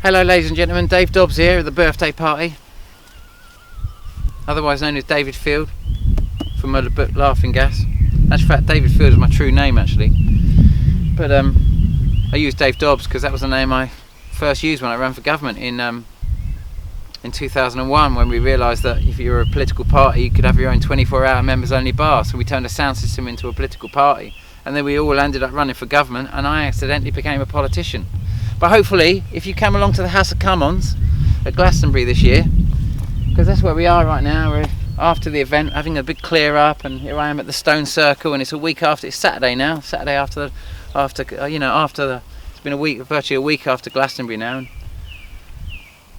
Hello ladies and gentlemen, Dave Dobbs here at the birthday party, otherwise known as David Field from my book Laughing Gas. In fact, David Field is my true name actually, but I used Dave Dobbs because that was the name I first used when I ran for government in 2001, when we realised that if you were a political party you could have your own 24-hour members only bar. So we turned a sound system into a political party, and then we all ended up running for government, and I accidentally became a politician. But hopefully, if you come along to the House of Come-Ons at Glastonbury this year, because that's where we are right now, we're after the event, having a big clear up, and here I am at the Stone Circle, and it's a week after. It's Saturday now. Saturday after it's been a week, virtually a week after Glastonbury now. And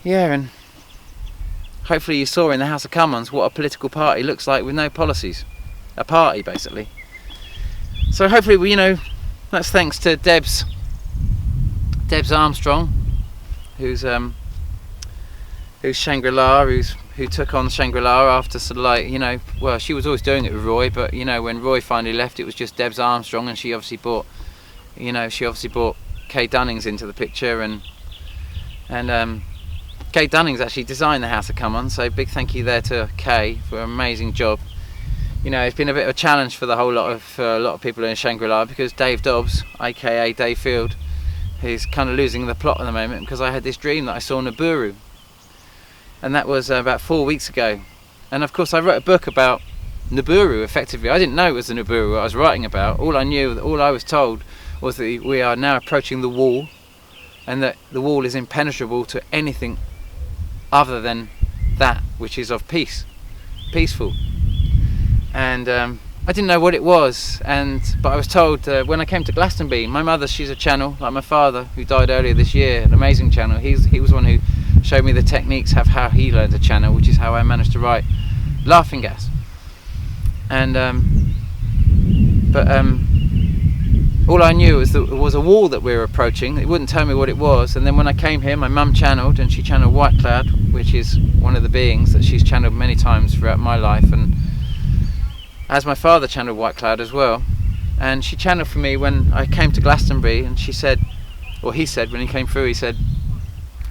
yeah, and hopefully you saw in the House of Come-Ons what a political party looks like with no policies, a party basically. So hopefully, that's thanks to Debs Armstrong, who's Shangri-La, who took on Shangri-La after sort of like, well, she was always doing it with Roy, but when Roy finally left, it was just Debs Armstrong, and she obviously brought Kay Dunnings into the picture, and Kay Dunnings actually designed the House of Come-Ons, so big thank you there to Kay for an amazing job. It's been a bit of a challenge for a lot of people in Shangri-La, because Dave Dobbs, aka Dave Field, he's kind of losing the plot at the moment, because I had this dream that I saw Niburu, and that was about 4 weeks ago. And of course I wrote a book about Niburu. Effectively, I didn't know it was the Niburu I was writing about. All I was told was that we are now approaching the wall, and that the wall is impenetrable to anything other than that which is of peaceful. And I didn't know what it was, but I was told when I came to Glastonbury, my mother, she's a channel, like my father, who died earlier this year, an amazing channel. He was one who showed me the techniques of how he learned to channel, which is how I managed to write Laughing Gas. And all I knew was that it was a wall that we were approaching. It wouldn't tell me what it was. And then when I came here, my mum channeled, and she channeled White Cloud, which is one of the beings that she's channeled many times throughout my life, and as my father channeled White Cloud as well. And she channeled for me when I came to Glastonbury, and he said when he came through, he said,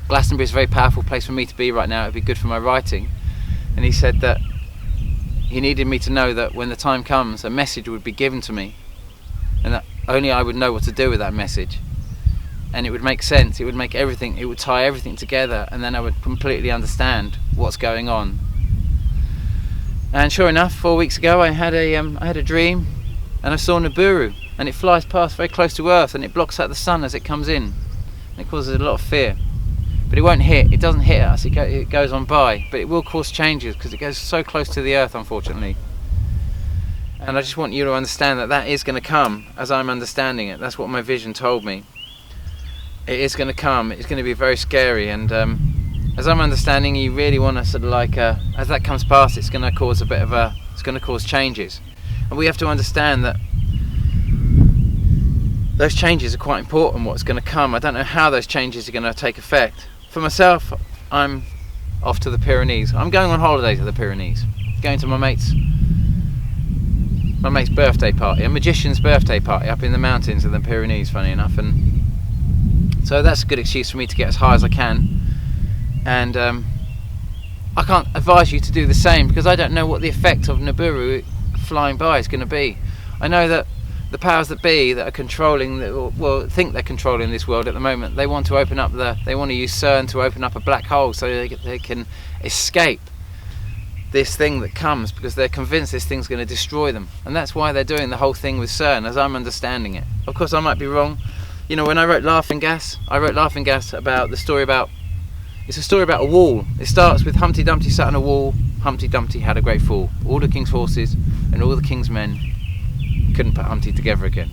Glastonbury is a very powerful place for me to be right now, it'd be good for my writing. And he said that he needed me to know that when the time comes, a message would be given to me, and that only I would know what to do with that message, and it would make sense, it would tie everything together, and then I would completely understand what's going on. And sure enough, 4 weeks ago I had a dream, and I saw Niburu, and it flies past very close to Earth, and it blocks out the sun as it comes in, and it causes a lot of fear. But it doesn't hit us, it goes on by, but it will cause changes because it goes so close to the Earth, unfortunately. And I just want you to understand that is going to come as I'm understanding it. That's what my vision told me. It is going to come, it's going to be very scary, and as I'm understanding, you really want to sort of like, as that comes past, it's going to cause changes. And we have to understand that those changes are quite important, what's going to come. I don't know how those changes are going to take effect. For myself, I'm off to the Pyrenees. I'm going on holiday to the Pyrenees. Going to my mate's birthday party, a magician's birthday party up in the mountains of the Pyrenees, funny enough. And so that's a good excuse for me to get as high as I can. And I can't advise you to do the same, because I don't know what the effect of Niburu flying by is going to be. I know that the powers that be that are think they're controlling this world at the moment, they want to use CERN to open up a black hole so they can escape this thing that comes, because they're convinced this thing's going to destroy them, and that's why they're doing the whole thing with CERN, as I'm understanding it. Of course I might be wrong. When I wrote Laughing Gas, about it's a story about a wall. It starts with Humpty Dumpty sat on a wall, Humpty Dumpty had a great fall. All the king's horses and all the king's men couldn't put Humpty together again.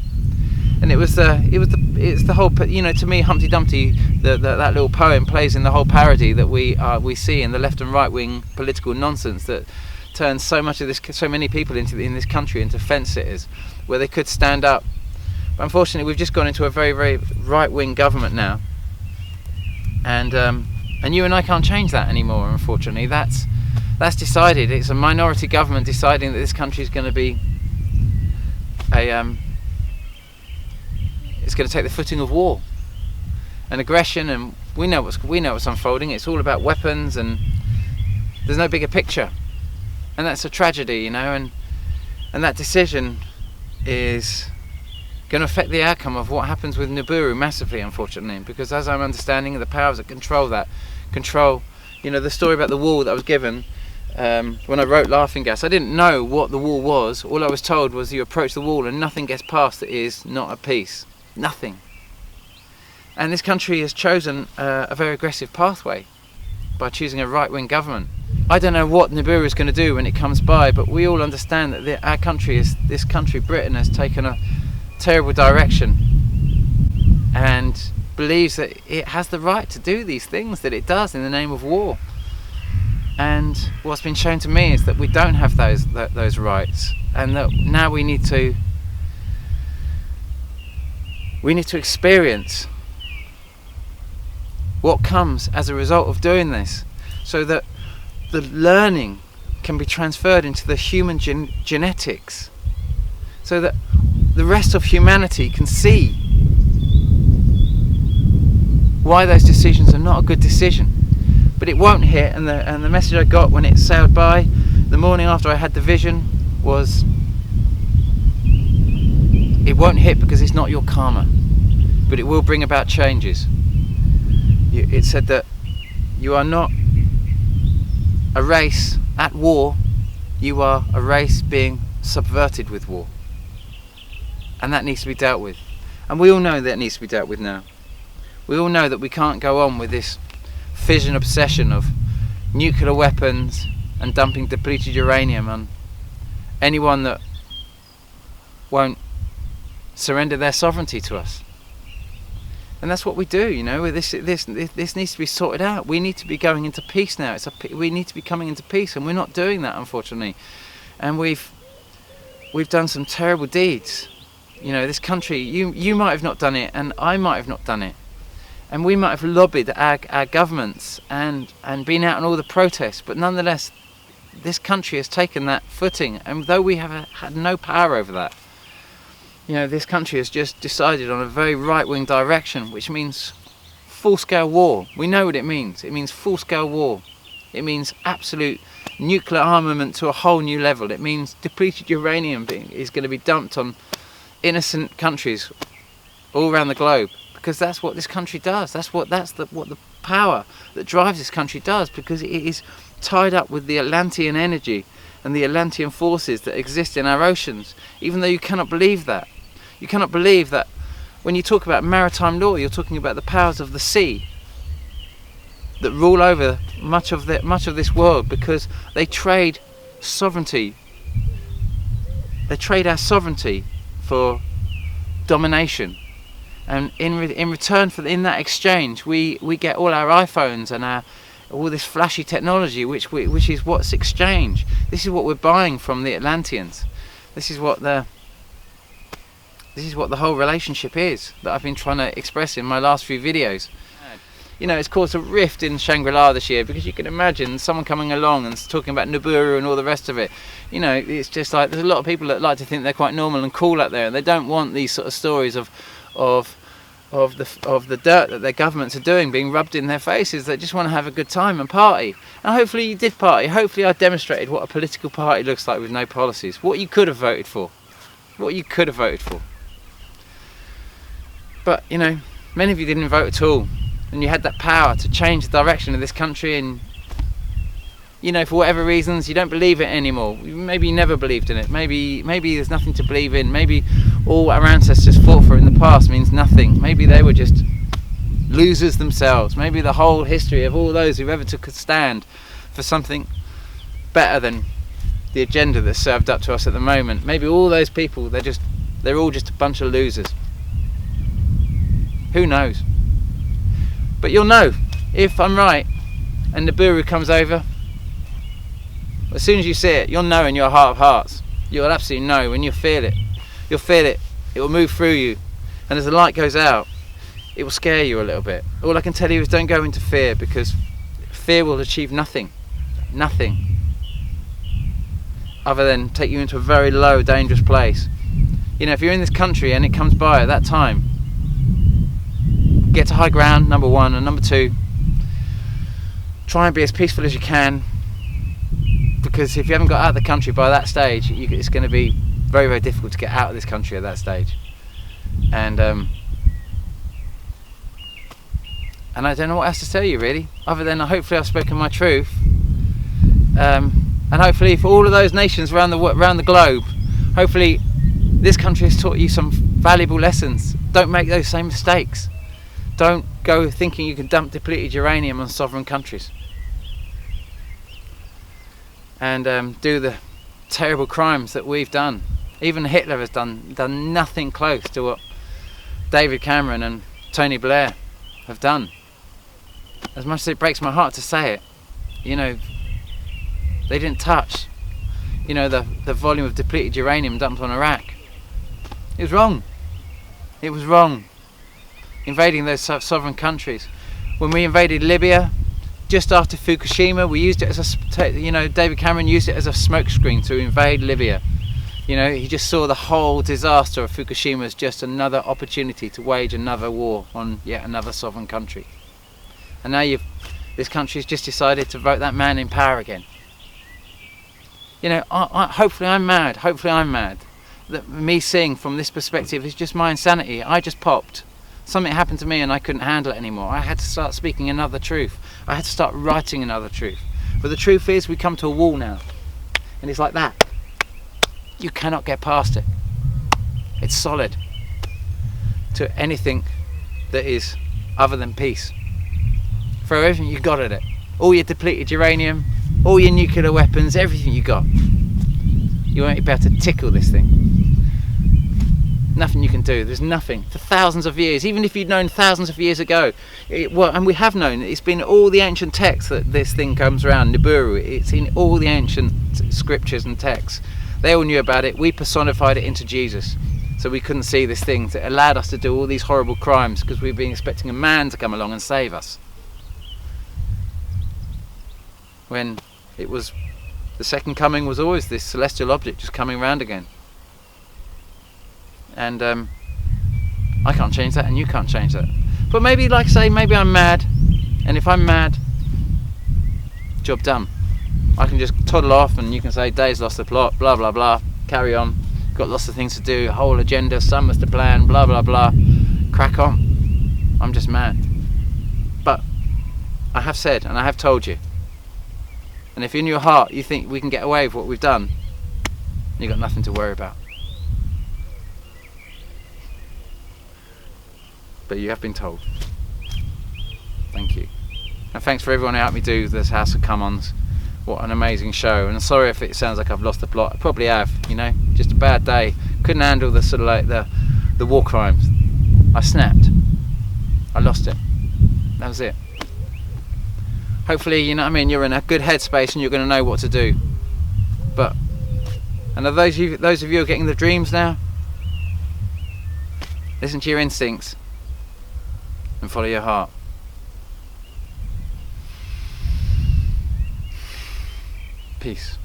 And it's the whole, to me, Humpty Dumpty, that little poem plays in the whole parody that we see in the left and right wing political nonsense that turns so many people in this country into fence sitters, where they could stand up. But unfortunately, we've just gone into a very, very right wing government now, and you and I can't change that anymore. Unfortunately, that's decided. It's a minority government deciding that this country is going to be it's going to take the footing of war and aggression, and We know what's unfolding. It's all about weapons, and there's no bigger picture, and that's a tragedy, you know. And that decision is going to affect the outcome of what happens with Niburu massively, unfortunately, because as I'm understanding, the powers that control you know, the story about the wall that I was given when I wrote Laughing Gas. I didn't know what the wall was. All I was told was you approach the wall and nothing gets past that is not at peace. Nothing. And this country has chosen a very aggressive pathway by choosing a right-wing government. I don't know what Nibiru is going to do when it comes by, but we all understand that this country, Britain, has taken a terrible direction and believes that it has the right to do these things that it does in the name of war. And what's been shown to me is that we don't have those rights, and that now we need to experience what comes as a result of doing this, so that the learning can be transferred into the human genetics, so that the rest of humanity can see why those decisions are not a good decision. But it won't hit, and the message I got when it sailed by the morning after I had the vision was, it won't hit because it's not your karma, but it will bring about changes. It said that you are not a race at war, you are a race being subverted with war, and that needs to be dealt with. And we all know that needs to be dealt with now. We all know that we can't go on with this fission obsession of nuclear weapons and dumping depleted uranium on anyone that won't surrender their sovereignty to us. And that's what we do, you know. This needs to be sorted out. We need to be going into peace now. We need to be coming into peace, and we're not doing that, unfortunately. And we've done some terrible deeds. You know, this country, you might have not done it, and I might have not done it. And we might have lobbied our governments and been out on all the protests, but nonetheless, this country has taken that footing, and though we have had no power over that, you know, this country has just decided on a very right-wing direction, which means full-scale war. We know what it means. It means full-scale war. It means absolute nuclear armament to a whole new level. It means depleted uranium is going to be dumped on innocent countries all around the globe. Because that's what this country does. What the power that drives this country does, because it is tied up with the Atlantean energy and the Atlantean forces that exist in our oceans. Even though you cannot believe that. You cannot believe that when you talk about maritime law, you're talking about the powers of the sea that rule over much of this world, because they trade sovereignty. They trade our sovereignty for domination. And in return in that exchange, we get all our iPhones and all this flashy technology, which is what's exchanged. This is what we're buying from the Atlanteans. This is what the whole relationship is that I've been trying to express in my last few videos. You know, it's caused a rift in Shangri-La this year, because you can imagine someone coming along and talking about Niburu and all the rest of it. You know, it's just like there's a lot of people that like to think they're quite normal and cool out there, and they don't want these sort of stories of the dirt that their governments are doing being rubbed in their faces. They just want to have a good time and party. And hopefully you did party. Hopefully I demonstrated what a political party looks like with no policies. What you could have voted for. What you could have voted for. But, you know, many of you didn't vote at all. And you had that power to change the direction of this country, and, you know, for whatever reasons, you don't believe it anymore. Maybe you never believed in it. Maybe there's nothing to believe in. Maybe all our ancestors fought for in the past means nothing. Maybe they were just losers themselves. Maybe the whole history of all those who ever took a stand for something better than the agenda that's served up to us at the moment, maybe all those people, they're all just a bunch of losers. Who knows? But you'll know if I'm right and Niburu comes over. As soon as you see it, you'll know in your heart of hearts. You'll absolutely know when you feel it. You'll feel it. It will move through you. And as the light goes out, it will scare you a little bit. All I can tell you is don't go into fear, because fear will achieve nothing. Nothing. Other than take you into a very low, dangerous place. You know, if you're in this country and it comes by at that time, get to high ground, number one, and number two, try and be as peaceful as you can, because if you haven't got out of the country by that stage, it's going to be very, very difficult to get out of this country at that stage. And I don't know what else to tell you really, other than hopefully I've spoken my truth, and hopefully for all of those nations around the globe, hopefully this country has taught you some valuable lessons. Don't make those same mistakes. Don't go thinking you can dump depleted uranium on sovereign countries and do the terrible crimes that we've done. Even Hitler has done nothing close to what David Cameron and Tony Blair have done. As much as it breaks my heart to say it, you know, they didn't touch, you know, the volume of depleted uranium dumped on Iraq. It was wrong. It was wrong. Invading those sovereign countries. When we invaded Libya, just after Fukushima, we used it as David Cameron used it as a smokescreen to invade Libya. You know, he just saw the whole disaster of Fukushima as just another opportunity to wage another war on yet another sovereign country. And now this country's just decided to vote that man in power again. You know, hopefully I'm mad. Hopefully I'm mad. That me seeing from this perspective is just my insanity. I just popped. Something happened to me and I couldn't handle it anymore. I had to start speaking another truth. I had to start writing another truth. But the truth is, we come to a wall now. And it's like that. You cannot get past it. It's solid to anything that is other than peace. Throw everything you got at it. All your depleted uranium, all your nuclear weapons, everything you got. You won't be able to tickle this thing. Nothing you can do. There's nothing. For thousands of years, even if you'd known thousands of years ago, and we have known, it's been all the ancient texts that this thing comes around, Niburu, it's in all the ancient scriptures and texts. They all knew about it. We personified it into Jesus, so we couldn't see this thing that allowed us to do all these horrible crimes, because we've been expecting a man to come along and save us. When it was, the second coming was always this celestial object just coming around again. And I can't change that, and you can't change that. But maybe, like I say, maybe I'm mad, and if I'm mad, job done. I can just toddle off and you can say Dave's lost the plot, blah blah blah, carry on, got lots of things to do, whole agenda, summers to plan, blah blah blah, crack on. I'm just mad. But I have said, and I have told you, and if in your heart you think we can get away with what we've done, you've got nothing to worry about. But you have been told. Thank you. And thanks for everyone who helped me do this House of Come-Ons. What an amazing show. And sorry if it sounds like I've lost the plot. I probably have, you know. Just a bad day. Couldn't handle the sort of like the war crimes. I snapped. I lost it. That was it. Hopefully, you know what I mean, you're in a good headspace and you're going to know what to do. But, and are those of you who are getting the dreams now, listen to your instincts and follow your heart. Peace.